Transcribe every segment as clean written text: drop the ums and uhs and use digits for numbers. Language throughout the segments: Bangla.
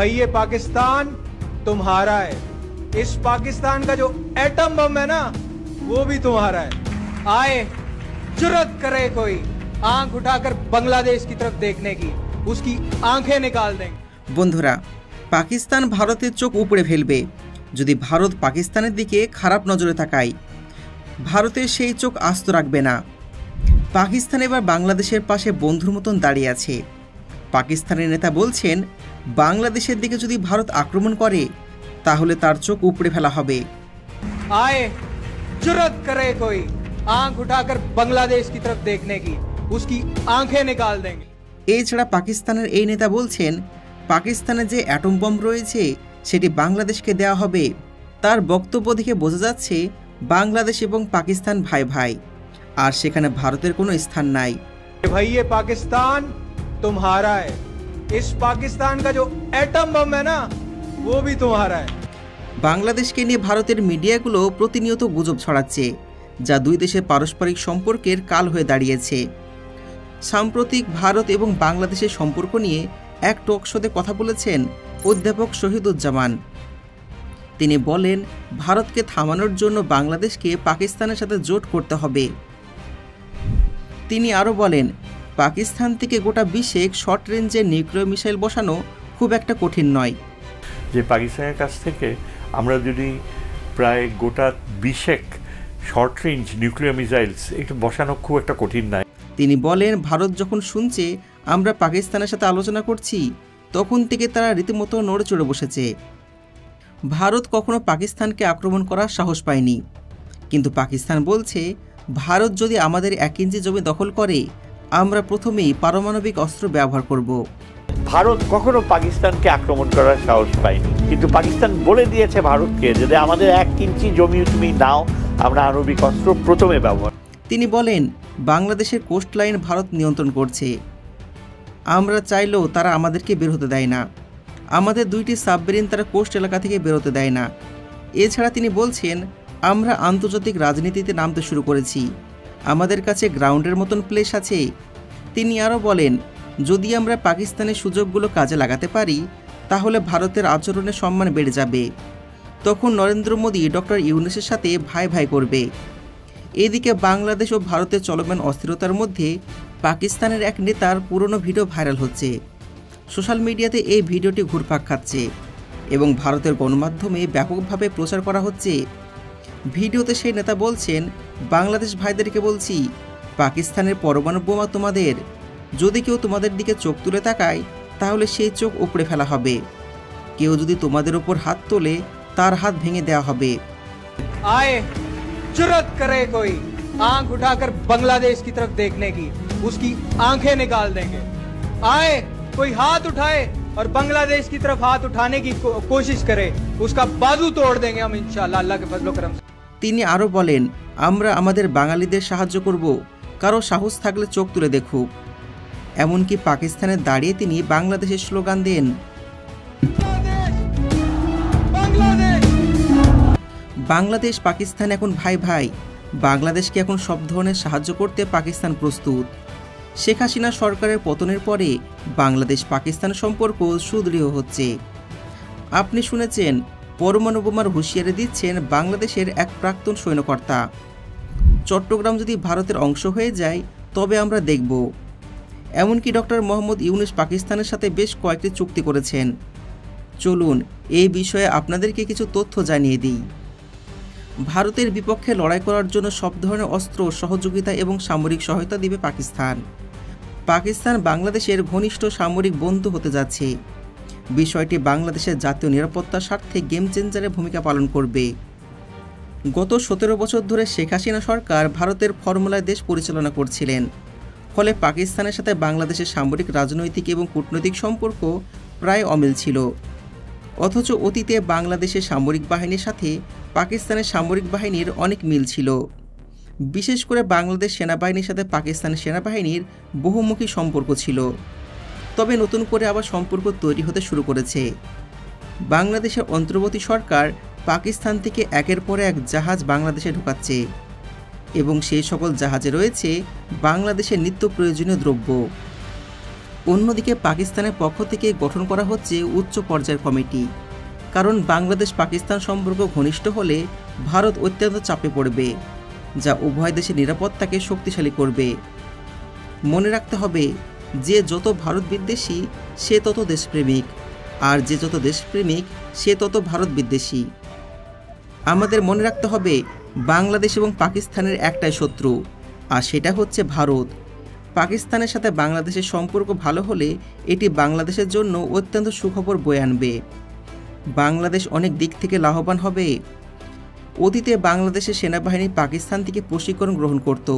भाई ये पाकिस्तान तुम्हारा है। इस पाकिस्तान का जो एटम बम है ना वो भी तुम्हारा है। आए जुर्रत करे कोई आंख उठाकर बांग्लादेश की तरफ देखने की, उसकी आंखें निकाल देंगे। বন্ধুরা, পাকিস্তান ভারতের চোখ উপড়ে ফেলবে যদি ভারত পাকিস্তানের দিকে খারাপ নজরে তাকায়। ভারতের সেই চোখ আস্ত রাখবে না। পাকিস্তান এবার বাংলাদেশের পাশে বন্ধুর মতন দাঁড়িয়ে আছে। পাকিস্তানের নেতা বলছেন, বাংলাদেশের দিকে যদি ভারত আক্রমণ করে তাহলে তার চোখ উপড়ে ফেলা হবে। आए जुर्रत करे कोई आंख उठाकर बांग्लादेश की तरफ देखने की, उसकी आंखें निकाल देंगे। এছাড়া পাকিস্তানের এই নেতা বলছেন, পাকিস্তানে যে অ্যাটম বম রয়েছে সেটি বাংলাদেশকে দেওয়া হবে। তার বক্তব্য দেখে বোঝা যাচ্ছে বাংলাদেশ এবং পাকিস্তান ভাই ভাই, আর সেখানে ভারতের কোনো স্থান নাই। भाई ये पाकिस्तान तुम्हारा है। इस पाकिस्तान का जो एटम बम है ना वो भी तुम्हारा है। বাংলাদেশকে নিয়ে ভারতের মিডিয়াগুলো প্রতিনিয়ত গুজব ছড়াচ্ছে, যা দুই দেশের পারস্পরিক সম্পর্কের কাল হয়ে দাঁড়িয়েছে। সাম্প্রতিক ভারত এবং বাংলাদেশের সম্পর্ক নিয়ে এক টক শোতে কথা বলেছেন অধ্যাপক শহীদুজ্জামান। তিনি বলেন, ভারতকে থামানোর জন্য বাংলাদেশকে পাকিস্তানের সাথে জোট করতে হবে। তিনি আরও বলেন, পাকিস্তান থেকে গোটা বিশ্বে শর্ট রেঞ্জের নিউক্লিয়ার মিসাইল বসানো খুব একটা কঠিন নয়। যে পাকিস্তানের কাছ থেকে আমরা যদি প্রায় গোটা 20 শর্ট রেঞ্জ নিউক্লিয়ার মিসাইলস একটু বসানো খুব একটা কঠিন নয়। তিনি বলেন, ভারত যখন শুনছে আমরা পাকিস্তানের সাথে আলোচনা করছি তখন থেকে তারা রীতিমতো নড়ে চড়ে বসেছে। ভারত কখনো পাকিস্তানকে আক্রমণ করার সাহস পায়নি, কিন্তু পাকিস্তান বলছে ভারত যদি আমাদের 1 ইঞ্চি জমি দখল করে আমরা প্রথমেই পারমাণবিক অস্ত্র ব্যবহার করব। ভারত কখনো পাকিস্তানকে আক্রমণ করার সাহস পায়নি, কিন্তু পাকিস্তান বলে দিয়েছে ভারতকে যদি আমাদের 1 ইঞ্চি জমি তুমি নাও আমরা আণবিক অস্ত্র প্রথমে ব্যবহার। তিনি বলেন, বাংলাদেশের কোস্ট লাইন ভারত নিয়ন্ত্রণ করছে। আমরা চাইলেও তারা আমাদেরকে বের হতে দেয় না। আমাদের 2টি সাবমেরিন তারা কোস্ট এলাকা থেকে বেরোতে দেয় না। এছাড়া তিনি বলছেন, আমরা আন্তর্জাতিক রাজনীতিতে নামতে শুরু করেছি। আমাদের কাছে গ্রাউন্ডের মতন প্লেস আছে। তিনি আরও বলেন, যদি আমরা পাকিস্তানের সুযোগগুলো কাজে লাগাতে পারি তাহলে ভারতের আচরণের সম্মান বেড়ে যাবে। তখন নরেন্দ্র মোদী ডক্টর ইউনূসের সাথে ভাই ভাই করবে। এদিকে বাংলাদেশ ও ভারতের চলমান অস্থিরতার মধ্যে পাকিস্তানের এক নেতার পুরনো ভিডিও ভাইরাল হচ্ছে। সোশ্যাল মিডিয়াতে এই ভিডিওটি ঘুরপাক খাচ্ছে এবং ভারতের গণমাধ্যমে ব্যাপকভাবে প্রচার করা হচ্ছে। ভিডিওতে সেই নেতা বলছেন, বাংলাদেশ ভাইদেরকে বলছি, পাকিস্তানের পরমাণু বোমা তোমাদের। যদি কেউ তোমাদের দিকে চোখ তুলে তাকায় তাহলে সেই চোখ উপড়ে ফেলা হবে। কেউ যদি তোমাদের ওপর হাত তোলে তার হাত ভেঙে দেওয়া হবে। आए जुर्रत करे कोई आंख उठाकर बांग्लादेश की तरफ देखने की, उसकी आंखें निकाल देंगे। आए कोई हाथ उठाए और बांग्लादेश की तरफ हाथ उठाने की कोशिश करे, उसका बाजू तोड़ देंगे हम इंशाल्लाह अल्लाह के फजल करम से। তিনি আরও বলেন, আমরা আমাদের বাঙালিদের সাহায্য করব, কারো সাহস থাকলে চোখ তুলে দেখুক। এমনকি পাকিস্তানে দাঁড়িয়ে তিনি বাংলাদেশের স্লোগান দেন। বাংলাদেশ পাকিস্তান এখন ভাই ভাই। বাংলাদেশকে এখন সব ধরনের সাহায্য করতে পাকিস্তান প্রস্তুত। শেখ হাসিনা সরকারের পতনের পরে বাংলাদেশ পাকিস্তান সম্পর্ক সুদৃঢ় হচ্ছে। আপনি শুনেছেন, পরমাণু বোমার হুঁশিয়ারি দিচ্ছেন বাংলাদেশের এক প্রাক্তন সৈন্যকর্তা। চট্টগ্রাম যদি ভারতের অংশ হয়ে যায় তবে আমরা দেখব। এমনকি ডক্টর মোহাম্মদ ইউনূস পাকিস্তানের সাথে বেশ কয়েকটি চুক্তি করেছেন। চলুন এই বিষয়ে আপনাদেরকে কিছু তথ্য জানিয়ে দিই। ভারতের বিপক্ষে লড়াই করার জন্য সব ধরনের অস্ত্র, সহযোগিতা এবং সামরিক সহায়তা দিবে পাকিস্তান। পাকিস্তান বাংলাদেশের ঘনিষ্ঠ সামরিক বন্ধু হতে যাচ্ছে। বিষয়টি বাংলাদেশের জাতীয় নিরাপত্তার স্বার্থে গেম চেঞ্জারের ভূমিকা পালন করবে। গত 17 বছর ধরে শেখ হাসিনা সরকার ভারতের ফর্মুলায় দেশ পরিচালনা করছিলেন। ফলে পাকিস্তানের সাথে বাংলাদেশের সামরিক, রাজনৈতিক এবং কূটনৈতিক সম্পর্ক প্রায় অমিল ছিল। অথচ অতীতে বাংলাদেশের সামরিক বাহিনীর সাথে পাকিস্তানের সামরিক বাহিনীর অনেক মিল ছিল। বিশেষ করে বাংলাদেশ সেনাবাহিনীর সাথে পাকিস্তানের সেনাবাহিনীর বহুমুখী সম্পর্ক ছিল। তবে নতুন করে আবার সম্পর্ক তৈরি হতে শুরু করেছে। বাংলাদেশের অন্তর্বর্তী সরকার পাকিস্তান থেকে একের পর এক জাহাজ বাংলাদেশে ঢোকাচ্ছে এবং সেই সকল জাহাজে রয়েছে বাংলাদেশের নিত্য প্রয়োজনীয় দ্রব্য। অন্যদিকে পাকিস্তানের পক্ষ থেকে গঠন করা হচ্ছে উচ্চ পর্যায়ের কমিটি, কারণ বাংলাদেশ পাকিস্তান সম্পর্ক ঘনিষ্ঠ হলে ভারত অত্যন্ত চাপে পড়বে, যা উভয় দেশের নিরাপত্তাকে শক্তিশালী করবে। মনে রাখতে হবে, যে যত ভারত বিদ্বেষী সে তত দেশপ্রেমিক, আর যে যত দেশপ্রেমিক সে তত ভারত বিদ্বেষী। আমাদের মনে রাখতে হবে, বাংলাদেশ এবং পাকিস্তানের একটাই শত্রু, আর সেটা হচ্ছে ভারত। পাকিস্তানের সাথে বাংলাদেশের সম্পর্ক ভালো হলে এটি বাংলাদেশের জন্য অত্যন্ত সুখবর বয়ে আনবে। বাংলাদেশ অনেক দিক থেকে লাভবান হবে। অতীতে বাংলাদেশের সেনাবাহিনী পাকিস্তান থেকে প্রশিক্ষণ গ্রহণ করত,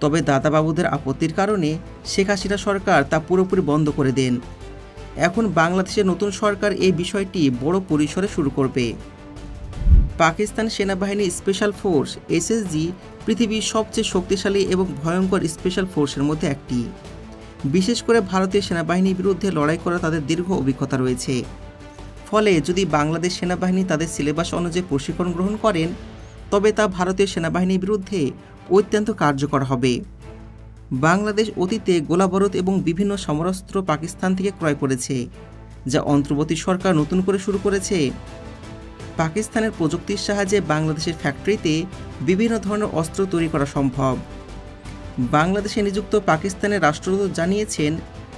তবে দাদাবাবুদের আপত্তির কারণে শেখ হাসিনা সরকার তা পুরোপুরি বন্ধ করে দেন। এখন বাংলাদেশের নতুন সরকার এই বিষয়টি বড় পরিসরে শুরু করবে। পাকিস্তান সেনাবাহিনী স্পেশাল ফোর্স এসএসজি পৃথিবীর সবচেয়ে শক্তিশালী এবং ভয়ঙ্কর স্পেশাল ফোর্সের মধ্যে একটি। বিশেষ করে ভারতীয় সেনাবাহিনীর বিরুদ্ধে লড়াই করা তাদের দীর্ঘ অভিজ্ঞতা রয়েছে। ফলে যদি বাংলাদেশ সেনাবাহিনী তাদের সিলেবাস অনুযায়ী প্রশিক্ষণ গ্রহণ করেন, তবে তা ভারতীয় সেনাবাহিনীর বিরুদ্ধে অত্যন্ত কার্যকর হবে। বাংলাদেশ অতীতে গোলাবারুদ এবং বিভিন্ন সমরাস্ত্র পাকিস্তান থেকে ক্রয় করেছে, যা অন্তর্বর্তী সরকার নতুন করে শুরু করেছে। পাকিস্তানের প্রযুক্তির সাহায্যে বাংলাদেশের ফ্যাক্টরিতে বিভিন্ন ধরনের অস্ত্র তৈরি করা সম্ভব। বাংলাদেশে নিযুক্ত পাকিস্তানের রাষ্ট্রদূত জানিয়েছেন,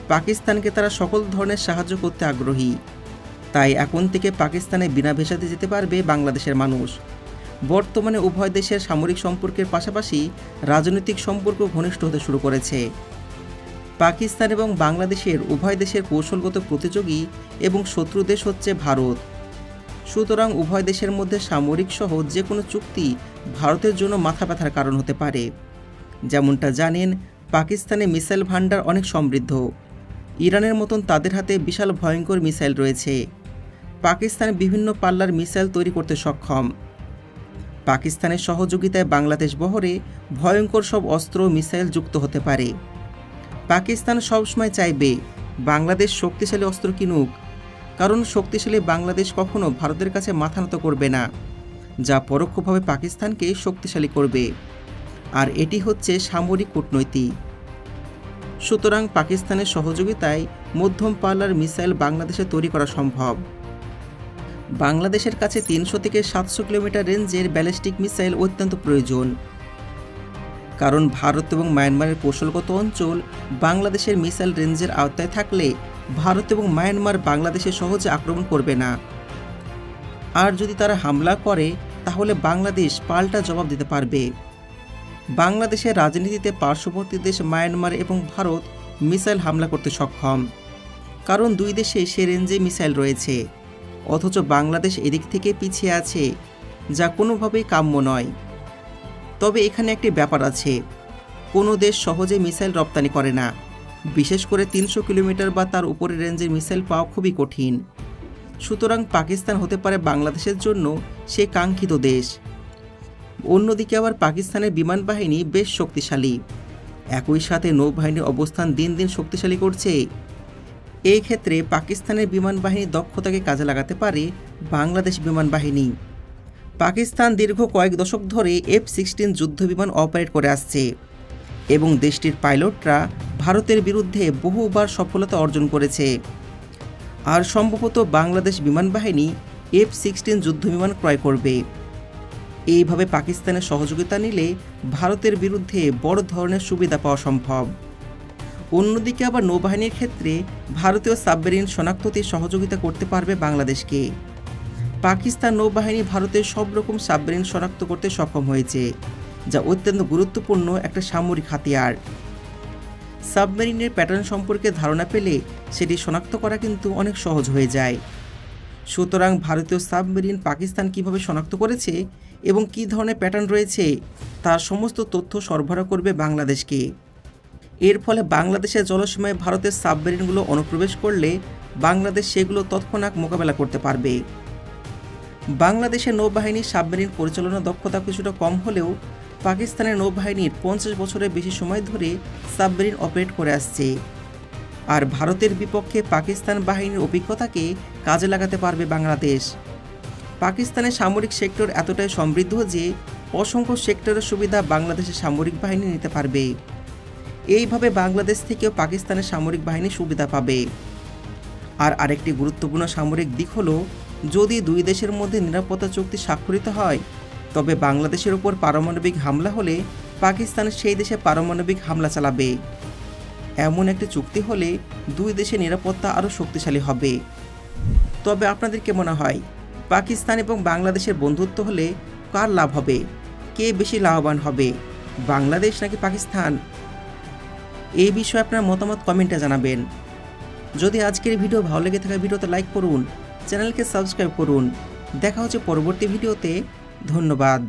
পাকিস্তানকে তারা সকল ধরনের সাহায্য করতে আগ্রহী। তাই এখন থেকে পাকিস্তানে বিনা ভিসাতে যেতে পারবে বাংলাদেশের মানুষ। বর্তমানে উভয় দেশের সামরিক সম্পর্কের পাশাপাশি রাজনৈতিক সম্পর্ক ঘনিষ্ঠ হতে শুরু করেছে। পাকিস্তান এবং বাংলাদেশের উভয় দেশের কৌশলগত প্রতিযোগী এবং শত্রু দেশ হচ্ছে ভারত। সুতরাং উভয় দেশের মধ্যে সামরিক সহ যে কোনো চুক্তি ভারতের জন্য মাথা ব্যথার কারণ হতে পারে। যেমনটা জানেন, পাকিস্তানে মিসাইল ভান্ডার অনেক সমৃদ্ধ। ইরানের মতন তাদের হাতে বিশাল ভয়ঙ্কর মিসাইল রয়েছে। পাকিস্তান বিভিন্ন পাল্লার মিসাইল তৈরি করতে সক্ষম। পাকিস্তানের সহযোগিতায় বাংলাদেশ বহরে ভয়ঙ্কর সব অস্ত্র মিসাইল যুক্ত হতে পারে। পাকিস্তান সবসময় চাইবে বাংলাদেশ শক্তিশালী অস্ত্র কিনুক, কারণ শক্তিশালী বাংলাদেশ কখনো ভারতের কাছে মাথা নত করবে না, যা পরোক্ষভাবে পাকিস্তানকে শক্তিশালী করবে। আর এটি হচ্ছে সামরিক কূটনৈতিক। সুতরাং পাকিস্তানের সহযোগিতায় মধ্যম পাল্লার মিসাইল বাংলাদেশে তৈরি করা সম্ভব। বাংলাদেশের কাছে 300 থেকে 700 কিলোমিটার রেঞ্জের ব্যালিস্টিক মিসাইল অত্যন্ত প্রয়োজন, কারণ ভারত এবং মায়ানমারের কৌশলগত অঞ্চল বাংলাদেশের মিসাইল রেঞ্জের আওতায় থাকলে ভারত এবং মায়ানমার বাংলাদেশে সহজে আক্রমণ করবে না। আর যদি তারা হামলা করে, তাহলে বাংলাদেশ পাল্টা জবাব দিতে পারবে। বাংলাদেশের রাজনীতিতে পার্শ্ববর্তী দেশ মায়ানমার এবং ভারত মিসাইল হামলা করতে সক্ষম, কারণ দুই দেশে সে রেঞ্জে মিসাইল রয়েছে। অথচ বাংলাদেশ এদিক থেকে পিছিয়ে আছে, যা কোনোভাবেই কাম্য নয়। তবে এখানে একটি ব্যাপার আছে, কোনো দেশ সহজে মিসাইল রপ্তানি করে না। বিশেষ করে 300 কিলোমিটার বা তার উপরে রেঞ্জের মিসাইল পাওয়া খুবই কঠিন। সুতরাং পাকিস্তান হতে পারে বাংলাদেশের জন্য সে কাঙ্ক্ষিত দেশ। অন্যদিকে আবার পাকিস্তানের বিমান বাহিনী বেশ শক্তিশালী। একই সাথে নৌবাহিনীর অবস্থান দিন দিন শক্তিশালী করছে। এই ক্ষেত্রে পাকিস্তানের বিমান বাহিনীর দক্ষতাকে কাজে লাগাতে পারে বাংলাদেশ বিমান বাহিনী। পাকিস্তান দীর্ঘ কয়েক দশক ধরে F-16 যুদ্ধবিমান অপারেট করে আসছে এবং দেশটির পাইলটরা ভারতের বিরুদ্ধে বহুবার সফলতা অর্জন করেছে। আর সম্ভবত বাংলাদেশ বিমান বাহিনী F-16 যুদ্ধবিমান ক্রয় করবে। এইভাবে পাকিস্তানের সহযোগিতা নিলে ভারতের বিরুদ্ধে বড় ধরনের সুবিধা পাওয়া সম্ভব। অন্যদিকে আবার নৌবাহিনীর ক্ষেত্রে ভারতীয় সাবমেরিন শনাক্ততে সহযোগিতা করতে পারবে বাংলাদেশকে। পাকিস্তান নৌবাহিনী ভারতের সব রকম সাবমেরিন শনাক্ত করতে সক্ষম হয়েছে, যা অত্যন্ত গুরুত্বপূর্ণ একটা সামরিক হাতিয়ার। সাবমেরিনের প্যাটার্ন সম্পর্কে ধারণা পেলে সেটি শনাক্ত করা কিন্তু অনেক সহজ হয়ে যায়। সুতরাং ভারতীয় সাবমেরিন পাকিস্তান কিভাবে শনাক্ত করেছে এবং কী ধরনের প্যাটার্ন রয়েছে তার সমস্ত তথ্য সরবরাহ করবে বাংলাদেশকে। এর ফলে বাংলাদেশের জলসীমায় ভারতের সাবমেরিনগুলো অনুপ্রবেশ করলে বাংলাদেশ সেগুলো তৎক্ষণাৎ মোকাবেলা করতে পারবে। বাংলাদেশের নৌবাহিনীর সাবমেরিন পরিচালনা দক্ষতা কিছুটা কম হলেও পাকিস্তানের নৌবাহিনীর 50 বছরের বেশি সময় ধরে সাবমেরিন অপারেট করে আসছে। আর ভারতের বিপক্ষে পাকিস্তান বাহিনীর অভিজ্ঞতাকে কাজে লাগাতে পারবে বাংলাদেশ। পাকিস্তানের সামরিক সেক্টর এতটাই সমৃদ্ধ যে অসংখ্য সেক্টরের সুবিধা বাংলাদেশের সামরিক বাহিনী নিতে পারবে। এইভাবে বাংলাদেশ থেকেও পাকিস্তানের সামরিক বাহিনী সুবিধা পাবে। আর আরেকটি গুরুত্বপূর্ণ সামরিক দিক হলো, যদি দুই দেশের মধ্যে নিরাপত্তা চুক্তি স্বাক্ষরিত হয়, তবে বাংলাদেশের উপর পারমাণবিক হামলা হলে পাকিস্তান সেই দেশে পারমাণবিক হামলা চালাবে। এমন একটি চুক্তি হলে দুই দেশের নিরাপত্তা আরও শক্তিশালী হবে। তবে আপনাদের কি মনে হয়, পাকিস্তান এবং বাংলাদেশের বন্ধুত্ব হলে কার লাভ হবে? কে বেশি লাভবান হবে, বাংলাদেশ নাকি পাকিস্তান? এই বিষয়ে আপনার মতামত কমেন্টে জানাবেন। যদি আজকের ভিডিও ভালো লেগে থাকে ভিডিওতে লাইক করুন, চ্যানেলকে সাবস্ক্রাইব করুন। দেখা হচ্ছে পরবর্তী ভিডিওতে। ধন্যবাদ।